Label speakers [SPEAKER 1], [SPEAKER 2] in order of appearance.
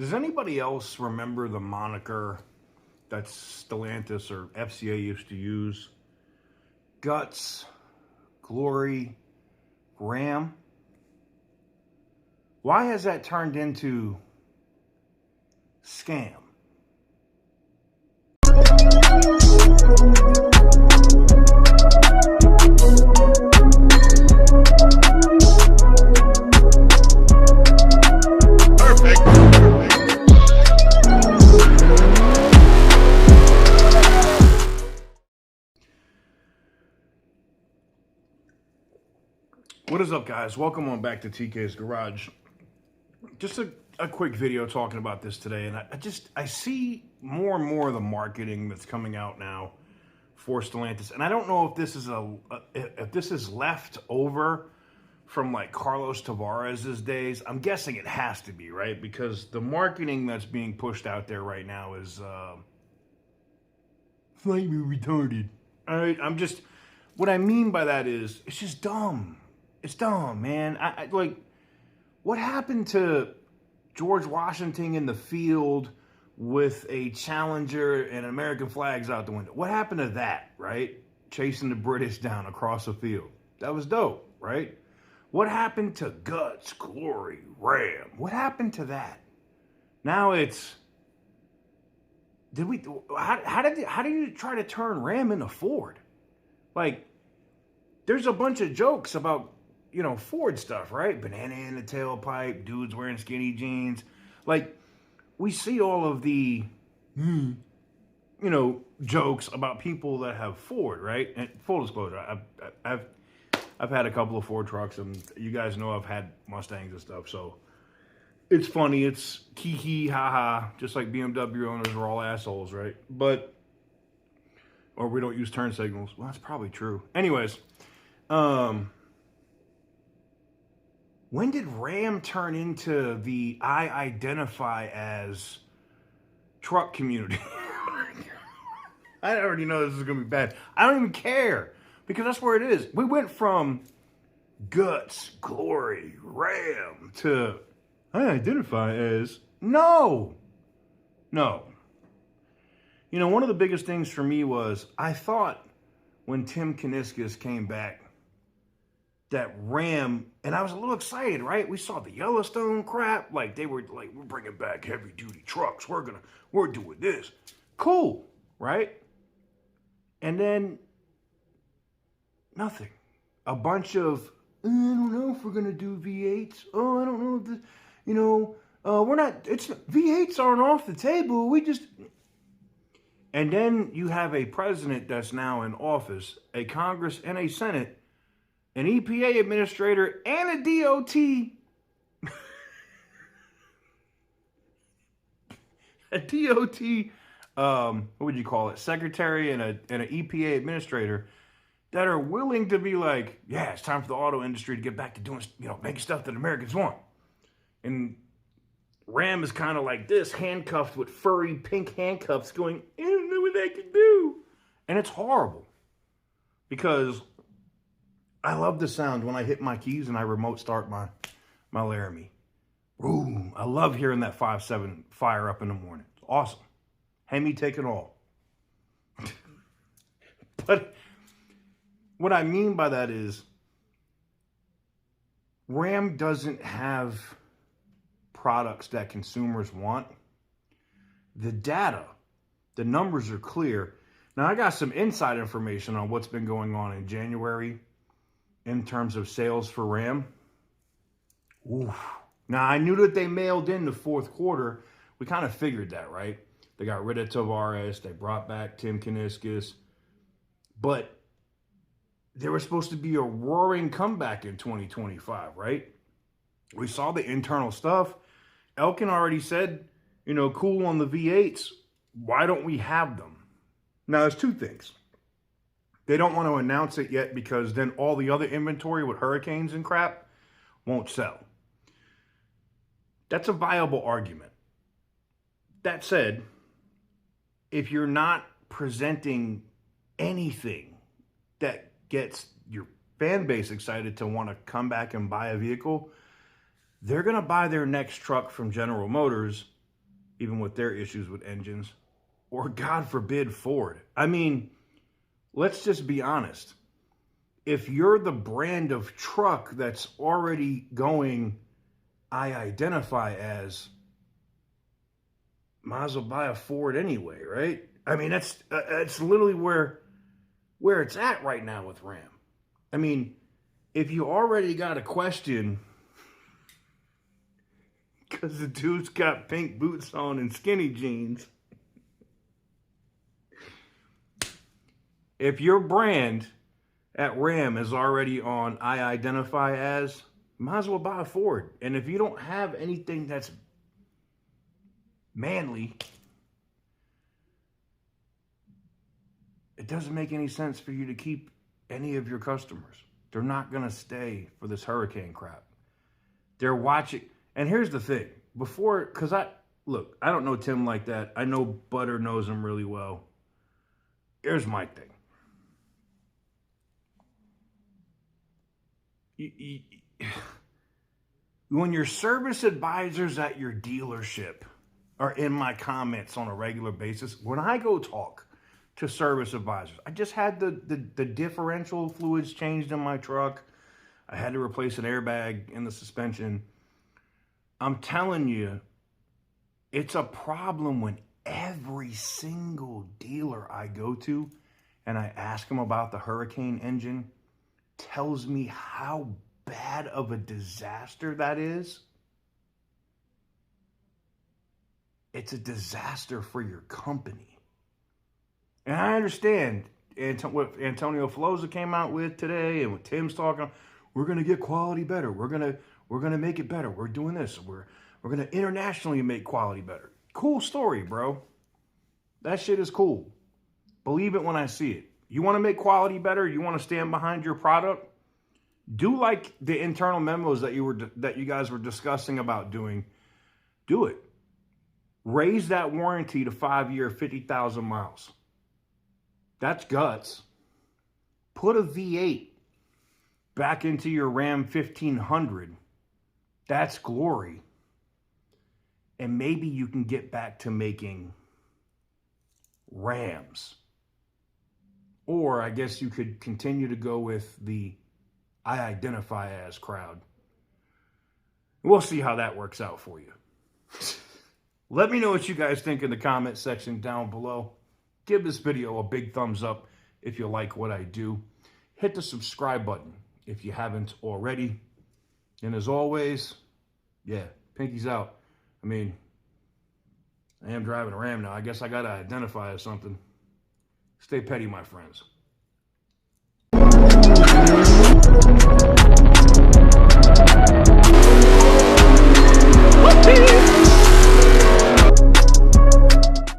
[SPEAKER 1] Does anybody else remember the moniker that Stellantis or FCA used to use? Guts, glory, Ram. Why has that turned into scam? What is up, guys? Welcome on back to TK's Garage. Just a quick video talking about this today, and I see more and more of the marketing that's coming out now for Stellantis, and I don't know if this is if this is left over from like Carlos Tavares's days. I'm guessing it has to be, right? Because the marketing that's being pushed out there right now is slightly retarded. All right, what I mean by that is it's just dumb. It's dumb, man. I like, what happened to George Washington in the field with a Challenger and American flags out the window? What happened to that, right? Chasing the British down across the field. That was dope, right? What happened to Guts, Glory, Ram? What happened to that? Now it's, how did you try to turn Ram into Ford? Like, there's a bunch of jokes about, you know, Ford stuff, right? Banana in the tailpipe, dudes wearing skinny jeans. Like, we see all of the, you know, jokes about people that have Ford, right? And full disclosure, I've had a couple of Ford trucks, and you guys know I've had Mustangs and stuff, so it's funny. It's hee ha, just like BMW owners are all assholes, right? But, or we don't use turn signals. Well, that's probably true. Anyways, when did Ram turn into the I identify as truck community? I already know this is going to be bad. I don't even care, because that's where it is. We went from Guts, Glory, Ram to I identify as no. You know, one of the biggest things for me was I thought when Tim Kuniskis came back that Ram, and I was a little excited, right? We saw the Yellowstone crap. Like, they were like, we're bringing back heavy duty trucks. We're doing this. Cool, right? And then nothing. A bunch of, I don't know if we're going to do V8s. Oh, I don't know if this, you know, we're not, V8s aren't off the table. And then you have a president that's now in office, a Congress and a Senate, an EPA administrator, and a DOT, what would you call it, secretary and an EPA administrator that are willing to be like, yeah, it's time for the auto industry to get back to doing, you know, making stuff that Americans want. And Ram is kind of like this, handcuffed with furry pink handcuffs going, I don't know what I can do. And it's horrible, because I love the sound when I hit my keys and I remote start my Laramie. Ooh, I love hearing that 5.7 fire up in the morning. It's awesome. Hemi take it all. But what I mean by that is Ram doesn't have products that consumers want. The data, the numbers are clear. Now, I got some inside information on what's been going on in January in terms of sales for Ram. Oof. Now, I knew that they mailed in the fourth quarter. We kind of figured that, right? They got rid of Tavares. They brought back Tim Kuniskis. But there was supposed to be a roaring comeback in 2025, right? We saw the internal stuff. Elkin already said, you know, cool on the V8s. Why don't we have them? Now, there's two things. They don't want to announce it yet because then all the other inventory with hurricanes and crap won't sell. That's a viable argument. That said, if you're not presenting anything that gets your fan base excited to want to come back and buy a vehicle, they're going to buy their next truck from General Motors even with their issues with engines, or God forbid, Ford. I mean, let's just be honest. If you're the brand of truck that's already going, I identify as, might as well buy a Ford anyway, right? I mean, that's literally where it's at right now with Ram. I mean, if you already got a question because the dude's got pink boots on and skinny jeans, if your brand at Ram is already on I identify as, might as well buy a Ford. And if you don't have anything that's manly, it doesn't make any sense for you to keep any of your customers. They're not going to stay for this hurricane crap. They're watching. And here's the thing. Because I don't know Tim like that. I know Butter knows him really well. Here's my thing. When your service advisors at your dealership are in my comments on a regular basis, when I go talk to service advisors, I just had the differential fluids changed in my truck. I had to replace an airbag in the suspension. I'm telling you, it's a problem when every single dealer I go to and I ask them about the Hurricane engine, tells me how bad of a disaster that is. It's a disaster for your company. And I understand what Antonio Filosa came out with today and what Tim's talking, we're going to get quality better. We're going to make it better. We're doing this. We're going to internationally make quality better. Cool story, bro. That shit is cool. Believe it when I see it. You want to make quality better? You want to stand behind your product? Do like the internal memos that you guys were discussing about doing. Do it. Raise that warranty to 5-year, 50,000 miles. That's guts. Put a V8 back into your Ram 1500. That's glory. And maybe you can get back to making Rams. Or I guess you could continue to go with the I identify as crowd. We'll see how that works out for you. Let me know what you guys think in the comment section down below. Give this video a big thumbs up if you like what I do. Hit the subscribe button if you haven't already. And as always, yeah, pinky's out. I mean, I am driving a Ram now. I guess I got to identify as something. Stay petty, my friends.